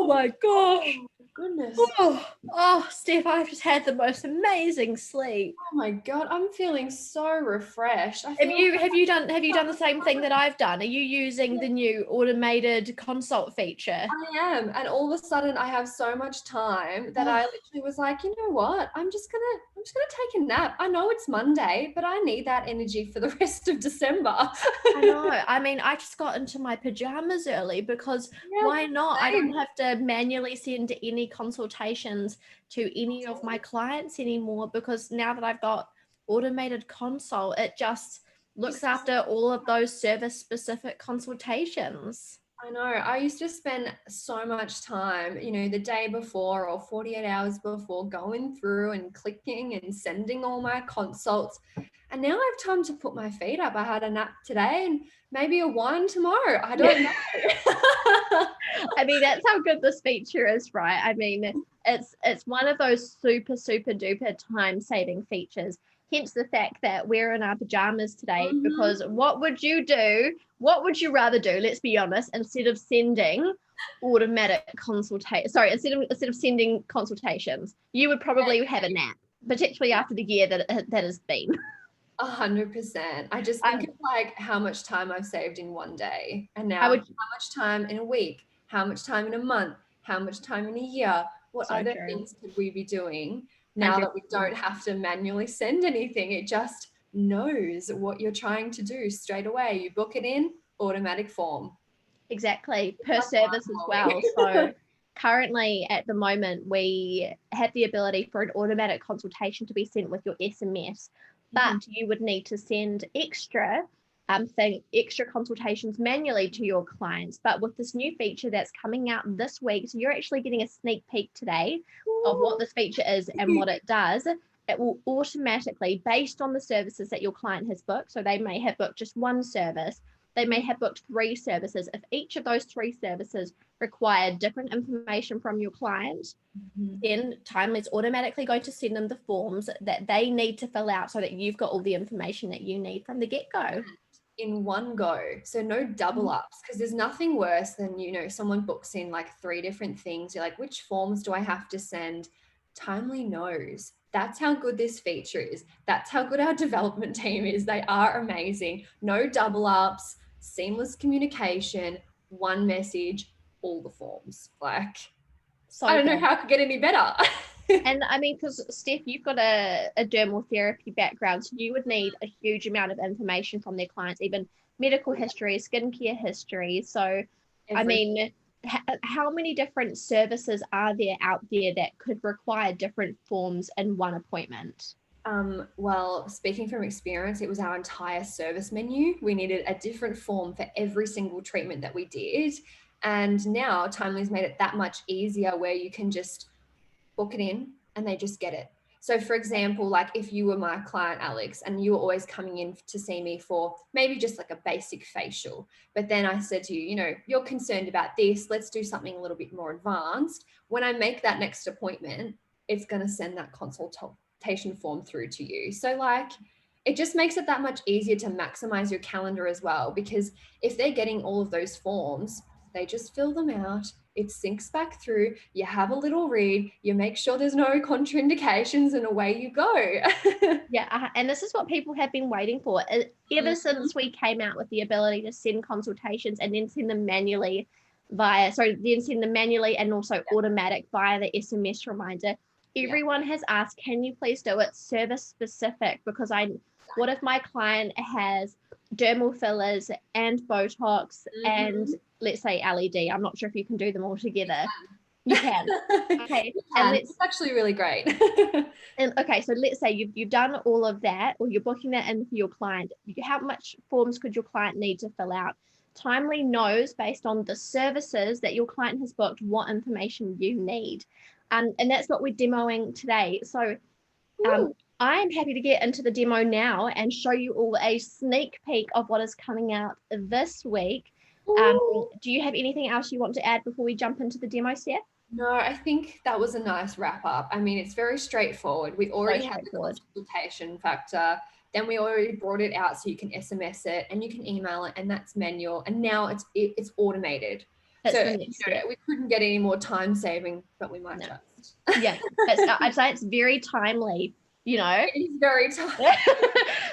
Oh my gosh. Goodness. Steph, I've just had the most amazing sleep. Oh my God, I'm feeling so refreshed. I Have feel you done the same thing that I've done? Are you using the new automated consult feature? I am. And all of a sudden I have so much time that I Oh, literally was like, you know what? I'm just gonna take a nap. I know it's Monday, but I need that energy for the rest of December. I know. I mean, I just got into my pajamas early because Yeah, why not? I don't same. have to manually send any consultations to any of my clients anymore because now that I've got automated consult, it just looks after all of those service specific consultations. I know. I used to spend so much time, the day before or 48 hours before going through and clicking and sending all my consults. And now I have time to put my feet up. I had a nap today and maybe a wine tomorrow. I don't know. I mean, that's how good this feature is, right? I mean, it's one of those super, super duper time saving features. Hence the fact that we're in our pajamas today, because what would you do? What would you rather do? Let's be honest, instead of sending automatic instead of sending consultations, you would probably have a nap, particularly after the year that has been. 100%. I just think of like how much time I've saved in one day, and now I would how much time in a week, how much time in a month, how much time in a year. What so other true. things could we be doing now that we 100%. don't have to manually send anything? It just knows what you're trying to do straight away. You book it in, automatic form. Exactly, per Like service as well. mind-blowing. So currently at the moment, we have the ability for an automatic consultation to be sent with your SMS, but you would need to send extra consultations manually to your clients. But with this new feature that's coming out this week, so you're actually getting a sneak peek today of what this feature is and what it does. It will automatically, based on the services that your client has booked, so they may have booked just one service, they may have booked 3 services. If each of those 3 services require different information from your client, then Timely's automatically going to send them the forms that they need to fill out so that you've got all the information that you need from the get-go. In one go. So no double ups, because there's nothing worse than, someone books in like 3 different things. You're like, which forms do I have to send? Timely knows. That's how good this feature is. That's how good our development team is. They are amazing. No double ups, seamless communication, one message, all the forms. Like, So I don't know good. how it could get any better. And I mean, because Steph, you've got a dermal therapy background, so you would need a huge amount of information from their clients, even medical history, skincare history. So, I mean, how many different services are there out there that could require different forms in one appointment? Well, speaking from experience, it was our entire service menu. We needed a different form for every single treatment that we did. And now Timely's made it that much easier where you can just book it in and they just get it. So for example, like if you were my client, Alex, and you were always coming in to see me for maybe just like a basic facial, but then I said to you, you're concerned about this, let's do something a little bit more advanced. When I make that next appointment, it's going to send that consultation form through to you. So like, it just makes it that much easier to maximize your calendar as well, because if they're getting all of those forms, they just fill them out, it syncs back through, you have a little read, you make sure there's no contraindications, and away you go. Yeah, and this is what people have been waiting for. Ever since we came out with the ability to send consultations and then send them manually and also automatic via the SMS reminder, everyone has asked, can you please do it service specific? Because what if my client has dermal fillers and Botox and let's say LED? I'm not sure if you can do them all together. You can. Okay. And it's actually really great. And okay, so let's say you've done all of that, or you're booking that in for your client. How much forms could your client need to fill out? Timely knows based on the services that your client has booked what information you need. And that's what we're demoing today. So I'm happy to get into the demo now and show you all a sneak peek of what is coming out this week. Do you have anything else you want to add before we jump into the demo, Steph? No, I think that was a nice wrap up. I mean, it's very straightforward. We already have the consultation factor. Then we already brought it out so you can SMS it and you can email it, and that's manual. And now it's automated. That's So the next step. we couldn't get any more time saving, but we might No. just. Yeah, I'd say it's very timely, It is very time.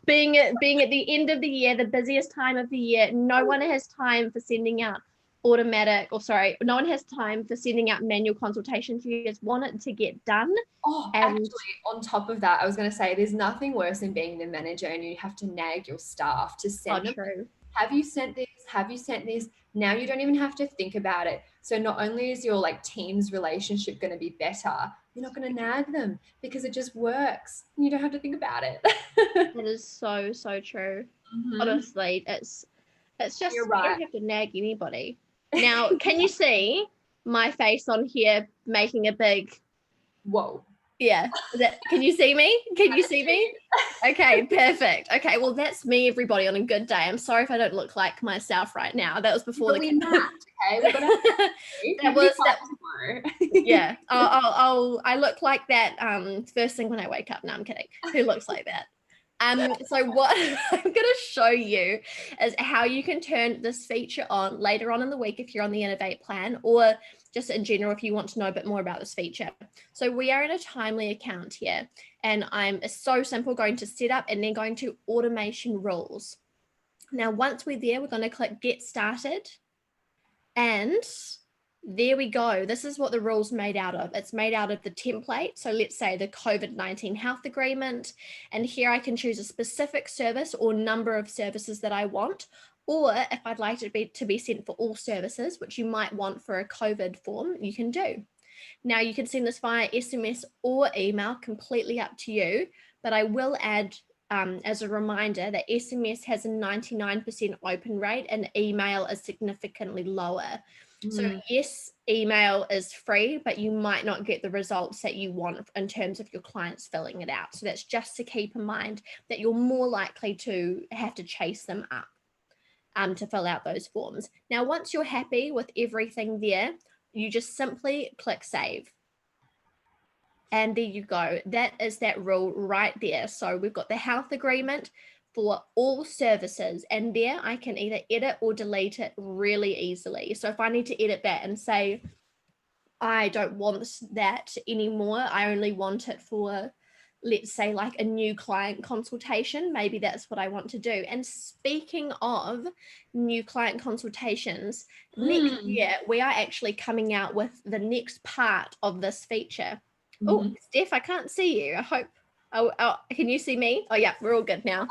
being at the end of the year, the busiest time of the year. No one has time for sending out no one has time for sending out manual consultations. You just want it to get done. Oh, And actually, on top of that, I was going to say there's nothing worse than being the manager and you have to nag your staff to send them. true. Have you sent this? Have you sent this? Now you don't even have to think about it. So not only is your like team's relationship going to be better, you're not going to nag them because it just works. You don't have to think about it. That is so true. Mhm. Honestly, it's just, You're you right. don't have to nag anybody. Now, can you see my face on here making a big, Whoa. yeah, can you see me? Can you see me? Okay, perfect. Okay, well, that's me, everybody, on a good day. I'm sorry if I don't look like myself right now. That was before But we match, okay? We've got that yeah. I look like that first thing when I wake up. No, I'm kidding. Who looks like that? So what I'm going to show you is how you can turn this feature on later on in the week if you're on the Innovate plan, or just in general if you want to know a bit more about this feature. So we are in a Timely account here, and I'm so simple going to set up and then going to automation rules. Now, once we're there, we're going to click Get Started, and there we go. This is what the rule's made out of. It's made out of the template. So let's say the COVID-19 health agreement. And here I can choose a specific service or number of services that I want. Or if I'd like it to be sent for all services, which you might want for a COVID form, you can do. Now you can send this via SMS or email, completely up to you. But I will add as a reminder that SMS has a 99% open rate and email is significantly lower. So yes, email is free, but you might not get the results that you want in terms of your clients filling it out. So that's just to keep in mind that you're more likely to have to chase them up to fill out those forms. Now, once you're happy with everything there, you just simply click save. And there you go. That is that rule right there. So we've got the health agreement for all services, and there I can either edit or delete it really easily. So if I need to edit that and say, I don't want that anymore, I only want it for, let's say, like a new client consultation, maybe that's what I want to do. And speaking of new client consultations, next year we are actually coming out with the next part of this feature. Oh, Steph, I can't see you. I hope. Oh, can you see me? Oh, yeah, we're all good now.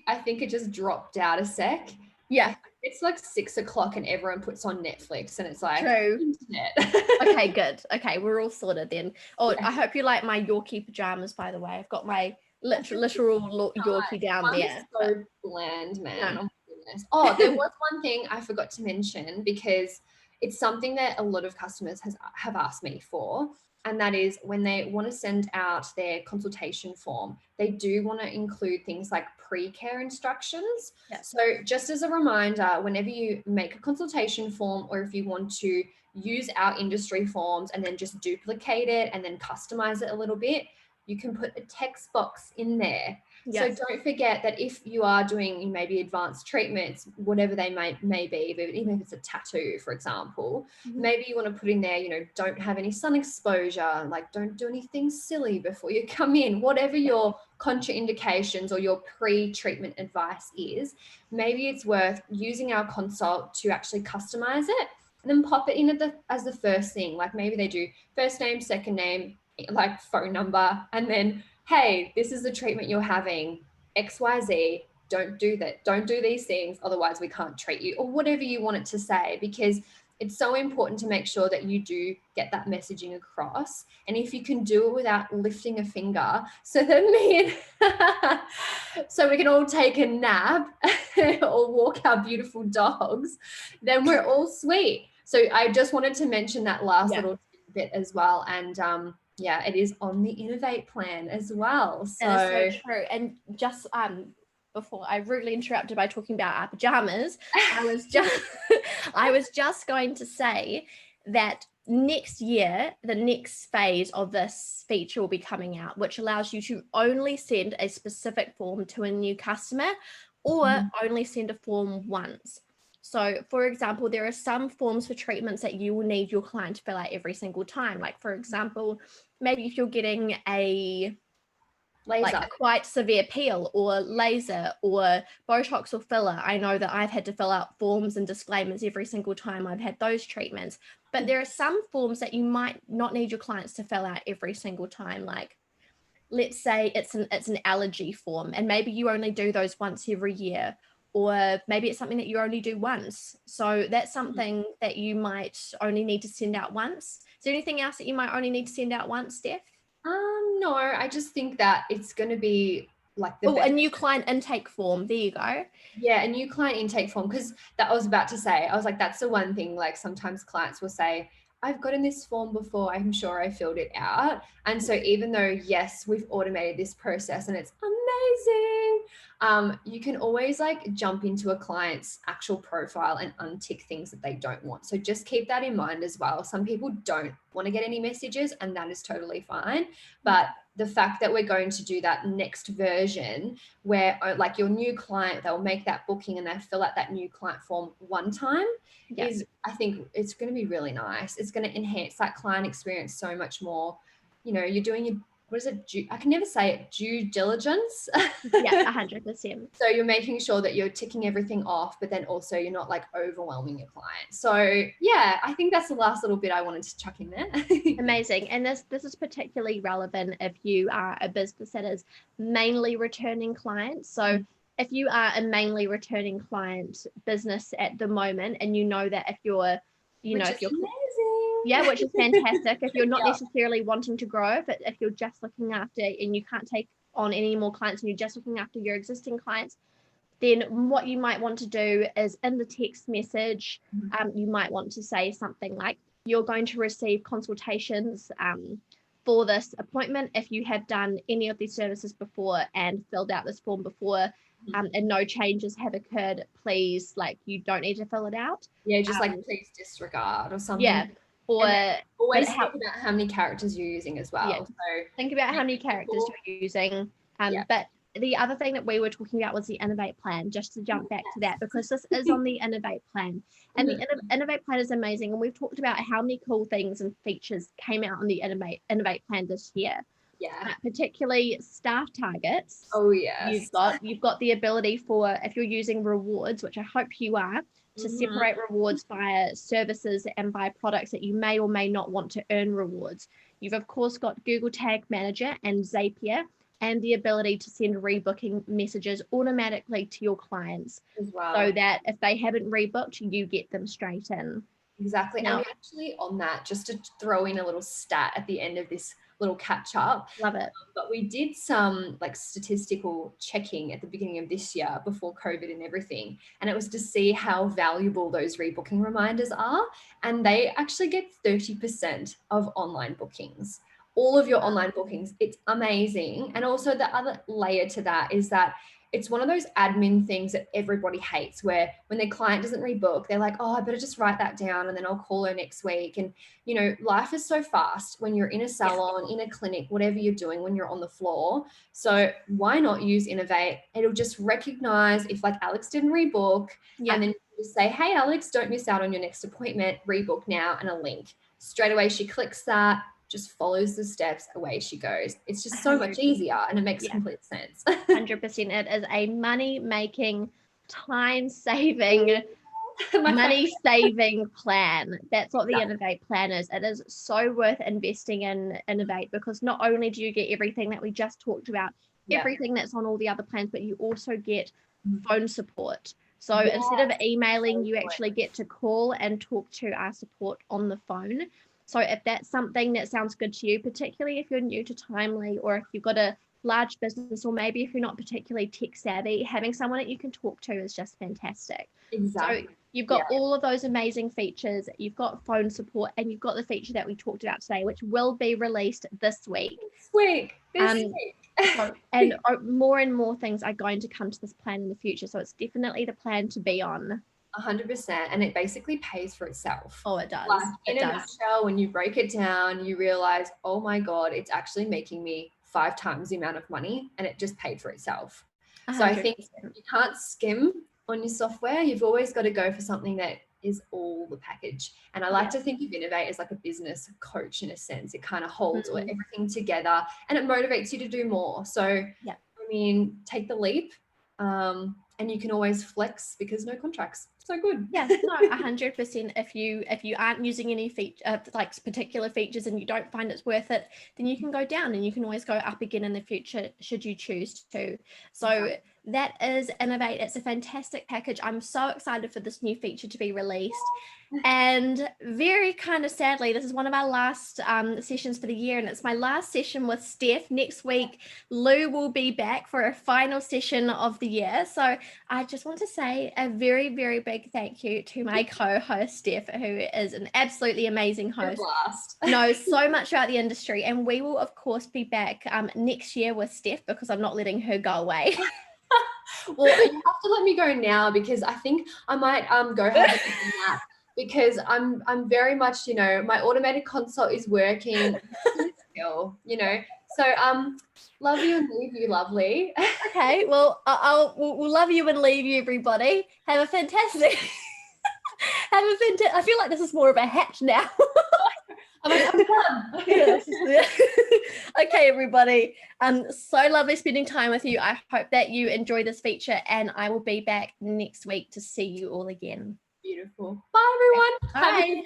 I think it just dropped out a sec. Yeah. It's like 6 o'clock and everyone puts on Netflix and it's like True. internet. Okay, good. Okay, we're all sorted then. Oh, yeah. I hope you like my Yorkie pajamas, by the way. I've got my literal Yorkie down there. So bland, man. Yeah. Oh my goodness. Oh, there was one thing I forgot to mention because it's something that a lot of customers have asked me for. And that is when they want to send out their consultation form, they do want to include things like Precare instructions. Yes. So just as a reminder, whenever you make a consultation form, or if you want to use our industry forms and then just duplicate it and then customize it a little bit, you can put a text box in there. Yes. So don't forget that if you are doing maybe advanced treatments, whatever they may be, even if it's a tattoo, for example, maybe you want to put in there, don't have any sun exposure, like don't do anything silly before you come in, whatever your contraindications or your pre-treatment advice is, maybe it's worth using our consult to actually customize it and then pop it in as the first thing. Like maybe they do first name, second name, like phone number, and then, hey, this is the treatment you're having, XYZ, don't do that, don't do these things, otherwise we can't treat you, or whatever you want it to say, because it's so important to make sure that you do get that messaging across. And if you can do it without lifting a finger, so that so we can all take a nap or walk our beautiful dogs, then we're all sweet. So I just wanted to mention that last little bit as well. And yeah, it is on the Innovate plan as well. So that is so true. And just before I rudely interrupted by talking about our pajamas, I was just going to say that next year, the next phase of this feature will be coming out, which allows you to only send a specific form to a new customer or only send a form once. So, for example, there are some forms for treatments that you will need your client to fill out every single time. Like, for example, maybe if you're getting a quite severe peel or laser or Botox or filler, I know that I've had to fill out forms and disclaimers every single time I've had those treatments. But there are some forms that you might not need your clients to fill out every single time. Like, let's say it's an allergy form, and maybe you only do those once every year, or maybe it's something that you only do once. So that's something that you might only need to send out once. Is there anything else that you might only need to send out once, Steph? No, I just think that it's going to be like the a new client intake form. There you go. Yeah, a new client intake form, because that I was about to say, I was like, that's the one thing, like sometimes clients will say, I've gotten this form before, I'm sure I filled it out. And so even though, yes, we've automated this process and it's amazing, you can always like jump into a client's actual profile and untick things that they don't want. So just keep that in mind as well. Some people don't want to get any messages, and that is totally fine. But the fact that we're going to do that next version where like your new client, they'll make that booking and they fill out that new client form one time is, I think it's going to be really nice. It's going to enhance that client experience so much more. You know, you're doing your, what is it? I can never say it, due diligence. Yeah, 100%. So you're making sure that you're ticking everything off, but then also you're not like overwhelming your client. So yeah, I think that's the last little bit I wanted to chuck in there. Amazing. And this is particularly relevant if you are a business that is mainly returning clients. So if you are a mainly returning client business at the moment, and you know that if you're, if you're amazing. Yeah, which is fantastic. If you're not necessarily wanting to grow, but if you're just looking after and you can't take on any more clients and you're just looking after your existing clients, then what you might want to do is in the text message, you might want to say something like, you're going to receive consultations for this appointment. If you have done any of these services before and filled out this form before, and no changes have occurred, please, like, you don't need to fill it out. Yeah, just like please disregard or something. Yeah. Or always think about how many characters you're using as well. Yeah. So think about how many characters you're using. But the other thing that we were talking about was the Innovate plan, just to jump back to that, because this is on the Innovate plan. And the Innovate plan is amazing. And we've talked about how many cool things and features came out on the Innovate plan this year. Yeah. Particularly staff targets. Oh, yes. You've got the ability for, if you're using rewards, which I hope you are, to separate rewards via services and by products that you may or may not want to earn rewards. You've of course got Google Tag Manager and Zapier, and the ability to send rebooking messages automatically to your clients as well, so that if they haven't rebooked, you get them straight in. Exactly. Now, and actually on that, just to throw in a little stat at the end of this little catch up. Love it. But we did some like statistical checking at the beginning of this year before COVID and everything. And it was to see how valuable those rebooking reminders are. And they actually get 30% of online bookings. All of your online bookings. It's amazing. And also the other layer to that is that it's one of those admin things that everybody hates, where when their client doesn't rebook, they're like, oh, I better just write that down and then I'll call her next week. And, you know, life is so fast when you're in a salon, in a clinic, whatever you're doing, when you're on the floor. So why not use Innovate? It'll just recognize if like Alex didn't rebook, and then just say, hey, Alex, don't miss out on your next appointment, rebook now, and a link. Straight away, she clicks that, just follows the steps, away she goes. It's just so much easier, and it makes complete sense. 100%. It is a money-making, time-saving, money-saving plan. That's what the Innovate plan is. It is so worth investing in Innovate, because not only do you get everything that we just talked about, everything that's on all the other plans, but you also get phone support. So instead of emailing, you actually get to call and talk to our support on the phone. So if that's something that sounds good to you, particularly if you're new to Timely, or if you've got a large business, or maybe if you're not particularly tech savvy, having someone that you can talk to is just fantastic. Exactly. So you've got all of those amazing features. You've got phone support, and you've got the feature that we talked about today, which will be released this week. This week. And more and more things are going to come to this plan in the future. So it's definitely the plan to be on. 100%, and it basically pays for itself. Oh, it does. Like, in a nutshell, when you break it down, you realize, oh my God, it's actually making me 5 times the amount of money, and it just paid for itself. 100%. So I think you can't skim on your software, you've always got to go for something that is all the package. And I like to think of Innovate as like a business coach in a sense. It kind of holds everything together and it motivates you to do more. So, I mean, take the leap, and you can always flex because no contracts. So good. Yeah, no, 100%. If you aren't using any feature, like particular features, and you don't find it's worth it, then you can go down, and you can always go up again in the future should you choose to. So that is Innovate. It's a fantastic package. I'm so excited for this new feature to be released. And very kind of sadly, this is one of our last sessions for the year, and it's my last session with Steph. Next week, Lou will be back for a final session of the year. So I just want to say a very, very big thank you to my co-host, Steph, who is an absolutely amazing host, knows so much about the industry, and we will, of course, be back next year with Steph because I'm not letting her go away. Well, you have to let me go now because I think I might go have a nap. Because I'm very much, my automated consult is working still, So love you and leave you, lovely. Okay, well, we'll love you and leave you, everybody. Have a fantastic I feel like this is more of a hatch now. I'm done. Okay, everybody. So lovely spending time with you. I hope that you enjoy this feature, and I will be back next week to see you all again. Beautiful. Bye, everyone. Bye.